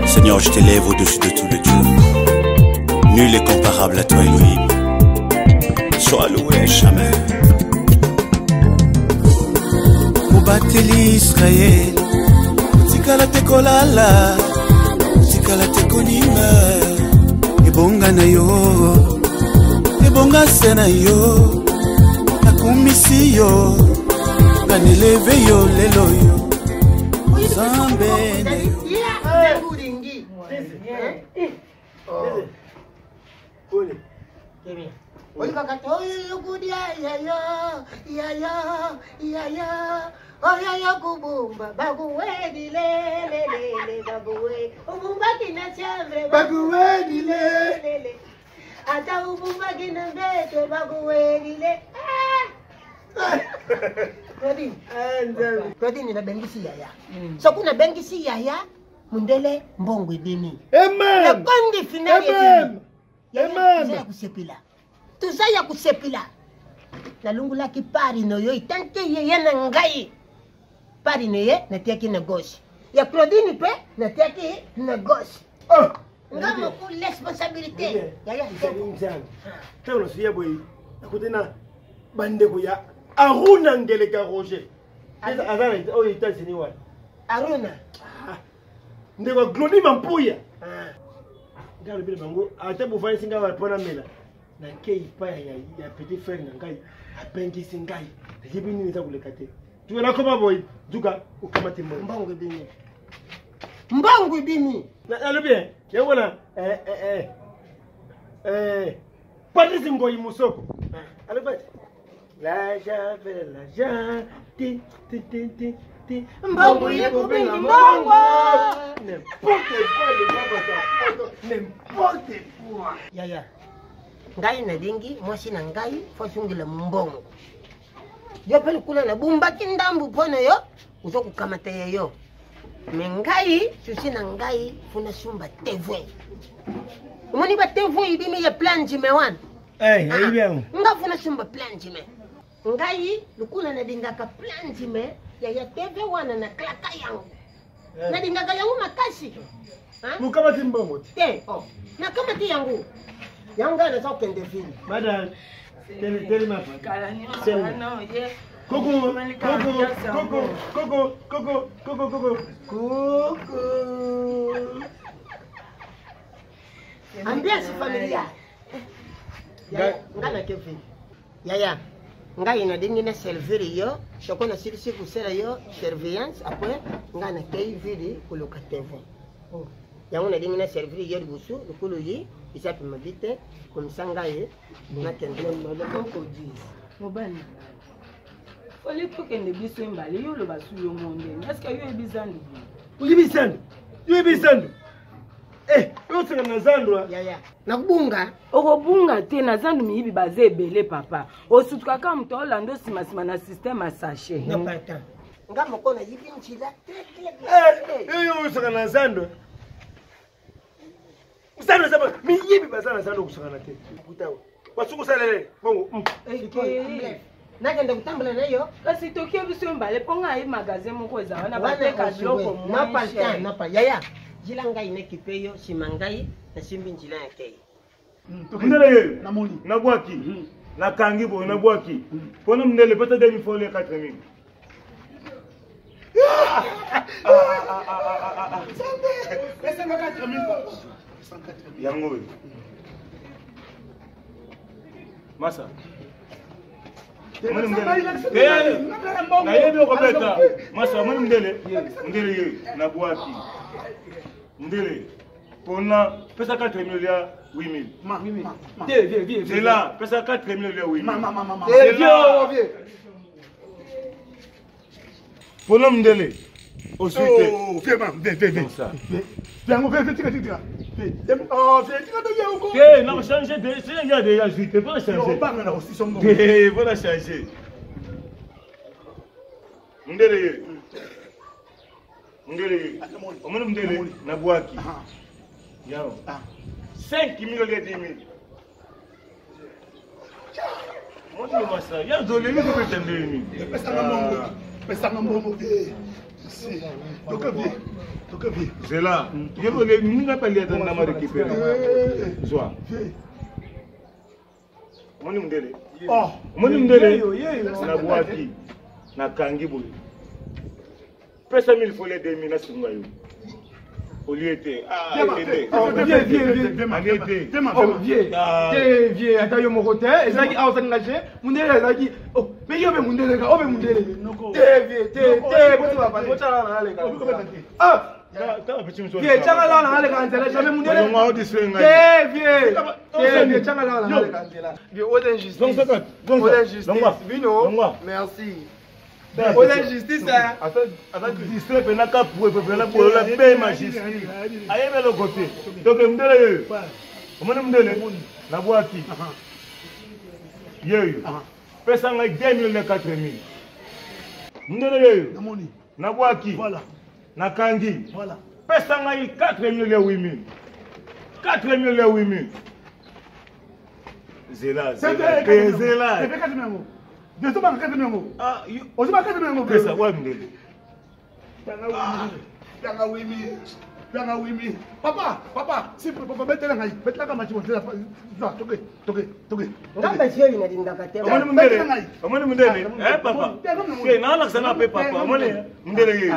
Seigneur, je t'élève au-dessus de tout le Dieu. Nul est comparable à toi, Elohim. Sois loué jamais. Mobateli Israël, tikala te kolala, tikala te konima, ebonga na yo, ebonga se na yo, akumisi yo, ganeleve yo lelo yo, zambe na yo. Oya kubumba baguweni lele baguwe ubumba kina chambre baguweni lele ata ubumba kina mbete baguweni le Claudine na bengisi yaya so kuna bengisi yaya mundele mbongwe bini amen la kondi finale amen amen tuzaya kusepila na lungula ki pari no yo itanke yeye na ngai pari no ye na tiaki na gauche ya Claudine pe na tiaki na gauche ngamo ku responsabilité ya nzang tano siya boy akutena bande ko ya Aruna ngeleka Roger azana o États-Unis wa Aruna ndeko Gloni Mampuya ngalo bile bango ate bufani singa wa pona mela na kei pa ya petit frère na ngai apengi singai jibi nini za kulekate tu na koma boy duka ukamati mbongo bini na alo bien yewona Patrice Ngoyi Musoko alo bat la ja ti mbongo yeko bini mbongo n'importe quoi yaya ngai na dingi mwasi na ngai fosungila mbongo yo pele kula na bumbaki ndambu pona yo uzo kukamata yo me ngai susi na ngai funa sumba TV umoni ba TV ibimi ya plan jime wan bien nga funa sumba plan jime ngai lukula na dinga ka plan jime ya TV wana na klaka yangu na dinga ka yangu makasi mukamati mbongo te na kamati yangu yanga na sauke ndefili madam tele mapa ambiance familia ngana Kevin yaya ngai na dingi na servir yo shoko na sirisi kusera yo surveillance après ngana kei vidi kuluka TV yangu na dingi na servir yo busu lukulu yi isapi mabite kumsangaye na kende ko di mobani oli to kende biso mbali yo lo basu yo monde est-ce que yo ebizandu uyibisando yo tsena na zandwa yaya nakubunga okobunga te na zandu miyibi baze ebele papa osutuka ka muto olanda osimasima na système a sachet na pata ngamo kona yibi nchila yo tsena na zandwa usana saba miyibi bazana zandwa kusakana te kutawa wasukusalele bongo nakende kutambula nayo kasi tokie biso mbale ponga ayi magasin moko eza wana bateka biloko napa yaya jila ngai nekipe yo sima ngai na simbi njila ya kei mndele yeyo namoni nabwaki nakangi bo nabwaki pona mndele pata demi folie 4000 yango masa na yebi okobeta masa moni mndele yeyo nabwaki ndele pona pesa 4000 ya 8000 c'est là pesa 4000 ya 8000 pona mndele osute viens ça viens non changer de c'est il y a déjà vite pas changer voilà changer ndele omoni mndele na bwaki yao 5 millions de 10 000 Moi je vois ça. Il y a des gens qui peuvent t'aider. Pesa mbongo. Si. Donc viens. C'est là. Je veux nous n'a pas lié dans la récupérer. Soit. Moni mdele. Oh, moni mdele. Na boaki. Na kangi boy. Pesa 1000 folles 2000 na sunga yo. Oliete. Ah, vieux, attends, yo mon côté, ezaki a engagé, mundele ezaki. Oh, mais yo be mundele ka, o be mundele. Te, botu papa, botu la na le. Ah, vieux, changa la na le ka ntela, jamais mundele. Ngo diswenga. Vieux, changa la na le ka ntela. Vieux, o d'injustice. O d'injustice. Vino. Merci. O d'injustice hein. Attends, distrait penaka pour pena pour la paix magistrat. Ayebe le côté. Donc mdele yo. Omone mdele na boaki. Yeyo. Pesa ngai 2000 na 4000. Mdele yo. Namoni. Na boaki. Voilà. Na kangi. Voilà. Pesa ngai 4000 ya 8000. 4000 ya 8000. Zela. Zela. Desde ba ngaka mengo. Ah, ozo ba ngaka mengo. Pesa wa mdele. Tanga wimi. Papa, si papa betela ngai. Betela kama chibo tela. Toke. Kamba sio inadindaka tena. Omone mdele. Papa. Ke na ala sana pe papa. Omone mdele ye.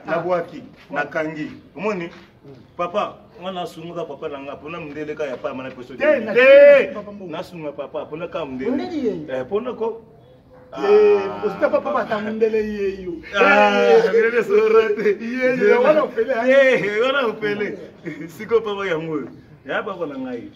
Na boaki, na kangi. Omone. Papa, ngana sunga papa na nga pona mdele ka ya pa mana peso. Na sunga papa pona ka mdele. Pona ko Usita papa tamundele yeyo. Ngene sorate. Yeyo wana upele. Wana upele. Siko papa yangu. Ya papa na ngai.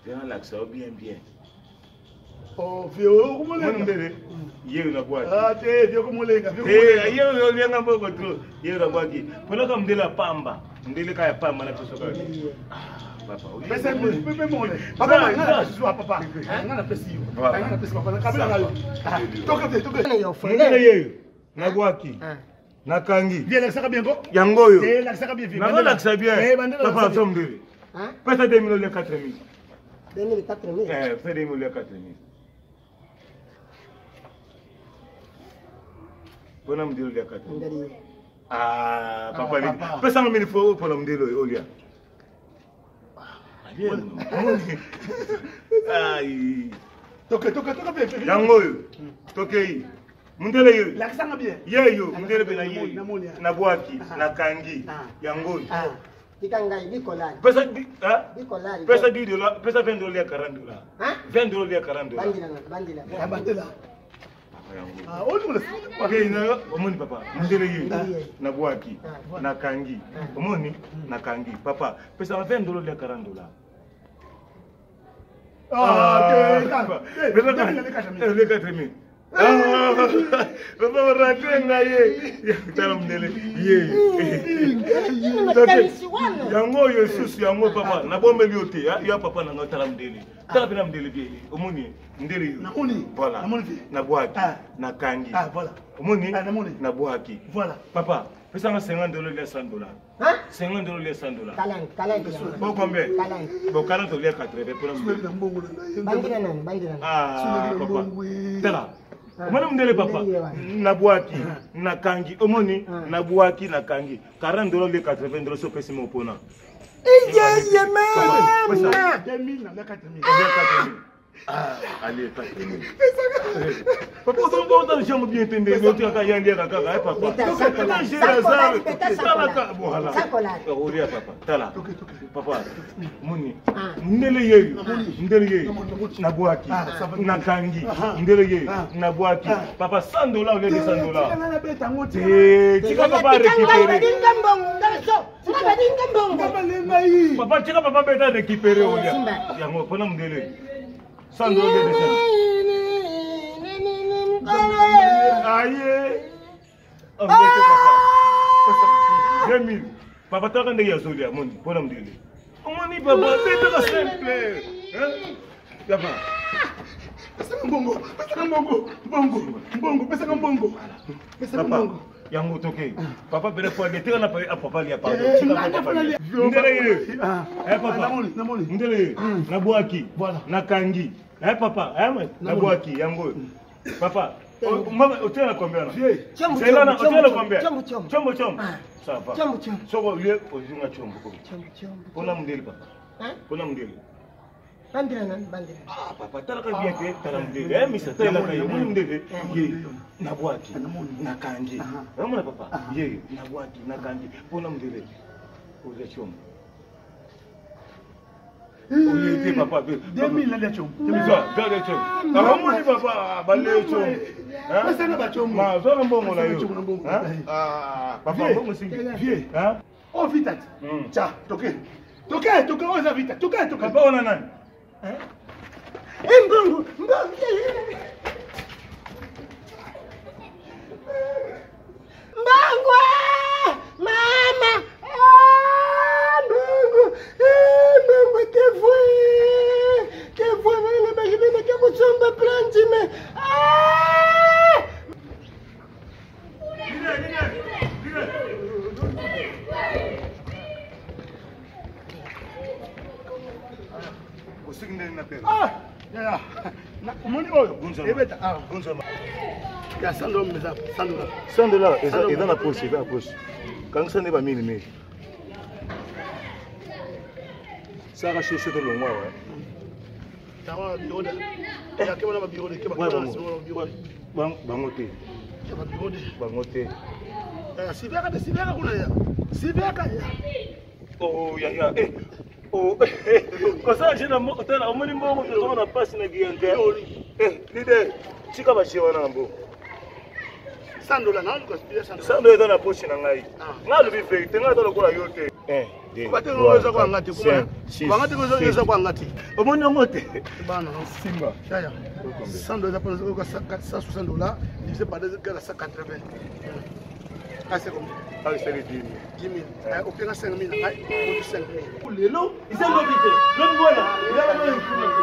Tena laksa bien. Oh, vieux, comment les mdele. Yeyo na boaki. Te, vieux comment les gars. Yeyo lianga mboko trop. Yeyo na boaki. Pona ka mdele pamba. Mdele ka ya pamba na peso ka. Papa, pesa pepe mole. Papa, ngana swa papa. Ngana pesi yo. Ngana pesi papa. Kabila ngayo. Toke. Yo Mdele yeyo. Na boaki. Na kangi. Bien la saka bien ko. Yango yo. La saka bien. Na la saka bien. Papa so mdele. Pesa 2000 le 4000. 4000. Pesa 2000 le 4000. Bona mdele le 4000. Ah, papa. Pesa mimi fo pour mdele olia. Ai. Toke. Yango yo. Toke. Mundele yo. La sanga bien. Yeyo, mundele be na yeyo. Na boaki, na kangi. Yango yo. Tikangai bikolari. Pesa bikolari. Pesa $10, pesa $20 ya $40. $20 ya $40. Bandila. Bandila. Ah, on okay, na omoni papa. Mundele yo. Na boaki, na kangi. Omoni na kangi. Papa, pesa $20 ya $40. Papa ratenga ye. Tala mdele ye. Yango yo susu yango papa na bombe liote ya papa na ngotala mdele. Tala pena mdele bien. Omoni mdele yo. Namoni. Voilà. Na boaki, na kangi. Voilà. Omoni na boaki. Voilà. Papa, pesa $50 ya $100. $50 ya $100. Kalan. Bon combien? Bon 40 ya 80 pour Bandila. Ah, papa. Tala. Omoni mdele papa. Na boaki, na kangi. Omoni na boaki, na kangi. $40 ya $80 so pesa mo pona. Ah, allez, pas. Papa, on va jamais bien entendre. Mais tu as gagné la caca, papa. Papa, tala. Papa, muni. Ndele yeyu, na boaki, na kangi. Ndele yeyu, na boaki. Papa, $100 au lieu de $100. Tika papa récupérer. Papa, tika papa beta récupérer au lieu. Yango, pona mdele. $100 de ça. Aïe. Papa. 2000. Papa, tu as un dégât sur lui, mon bonhomme de lui. Mon ni papa, c'est simple. Papa. Papa. Yango toke. Papa bere kwa de tena pa papa lia pardon. Ndele. Papa. Ndele. Na boaki, na kangi. papa, na boaki yango. Papa, hôtel à combien là? C'est là, hôtel à combien? Chombo. Ça va. Chombo. Soko lieu ozunga chombo. Pona mundeli papa. Pona mundeli. Bandira. Ah papa, talaka bien que tala mundeli. Misa tala ka mundeli. Ye na boaki na kanji. Mona papa. Ye na boaki na kanji. Pona mundeli. Oza chombo. Oye papa 2000 la chom. Dale chom. Aramoni papa bale chom. Hein? Ça va chom. Ma zona mbongo na yo. Ah papa mbongo singi. Vieux. Hein? Oh vite. Tiens, toquez, on a vite. Toquez. Papa on a nani? Hein? Mbongo. Mama. Que fue, me que muchomba planchi me. Ya. Moni oyo. Ebeta. Gonzama. Ya sando meza, sando. Sando là, est dans la poche, dans la poche. Quand ça n'est pas mini. Ça va chercher de loin, ouais. Tawa bureau de. Ya kema na bureau de kema na bureau. Bangote. Kema bureau de. Bangote. Siveka kuna ya. Siveka ya. Oh ya. Oh. Kwa sasa jina tena omoni mbongo tuzona pasi na giante. Lide. Chika bashiwa na mbo. Sando la nalo kusikia sando. Sando eza na poche na ngai. Ngalo bi fake, ngalo lokola yote. Kwate ngoza kwa ngati kuna. Kwa ngati ngoza kwa ngati. Omoni ngote. Bana Simba. Yaya. Sando eza pour $160 divisé par 2 égale à 180. Ah c'est combien? Ah c'est les 10 000. Au pire 5 000. Ah, 5 000. Lelo, ils sont mobilisés. L'homme voilà. Il a la main influente.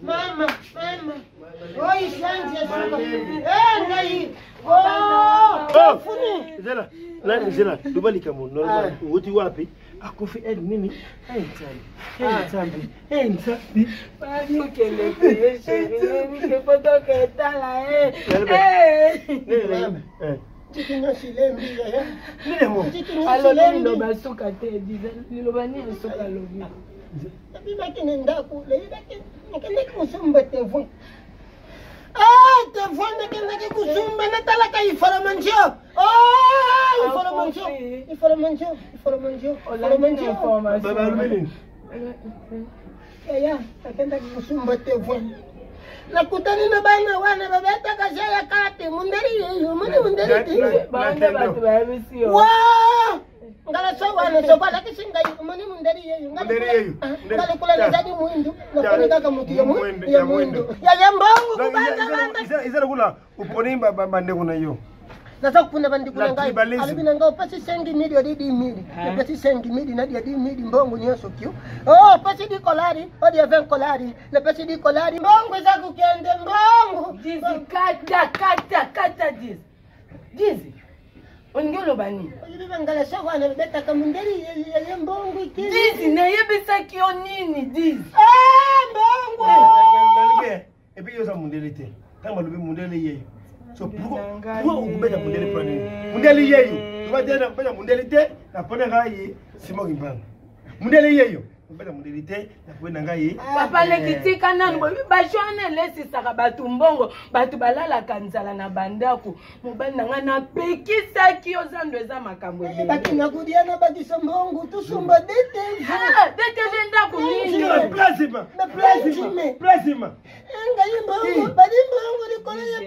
Mama. Oi, Zela, tubalika mu normal. Uti wapi? Akufi nini? Ntambi. Bani kele pe chérie, ke foto ke tala Chikinga shilembi ya. Alors ni ba soka te ni lo bani soka lobi. Tapi makin ndaku le nakende kusumba tevu. Tevu nakende kusumba natalaka information. Information. Baba Rumini. Ya, nakende kusumba tevu. Nakutani na bana wana babeta kashaya kate munderi yeyo banda batu ba misio wa ngala so wana so bala kisinga muni munderi yeyo ngala kula zadi muindu nakoni kaka mutiyo muindu ya mbongo kubanda izara kula uponimba bande kuna hiyo nasa kupuna bandi kuna ngai alibina ngao pasi sengi midi odidi midi pasi sengi midi na dia di midi mbongo nyoso kyo pasi di kolari odi even kolari le pasi di kolari mbongo za kukende mbongo dizi kata dizi ongelo bani alibina ngala sawa na beta kamunderi ya mbongo iki dizi na yebisa kyo nini dizi mbongo et puis yosa mundelete kama lubi mundele yeyo. So pourquoi on met la mundele pour nini? Mundele yeyo. Tu vas dire na mundele te na pona ngai simo kimbanga. Mundele yeyo. Mbele mundele te na pona ngai. Papa le kitika nanu bo bashwane lesi saka batu mbongo batu balala kanzala na bandaku mobali nanga na pekisa ki ozando eza makambo ebe. Baki na kudiana baki sombongo tusumba dete. Dete ndaku nini? Plasima. Ngai mbongo badi mbongo ni kole ya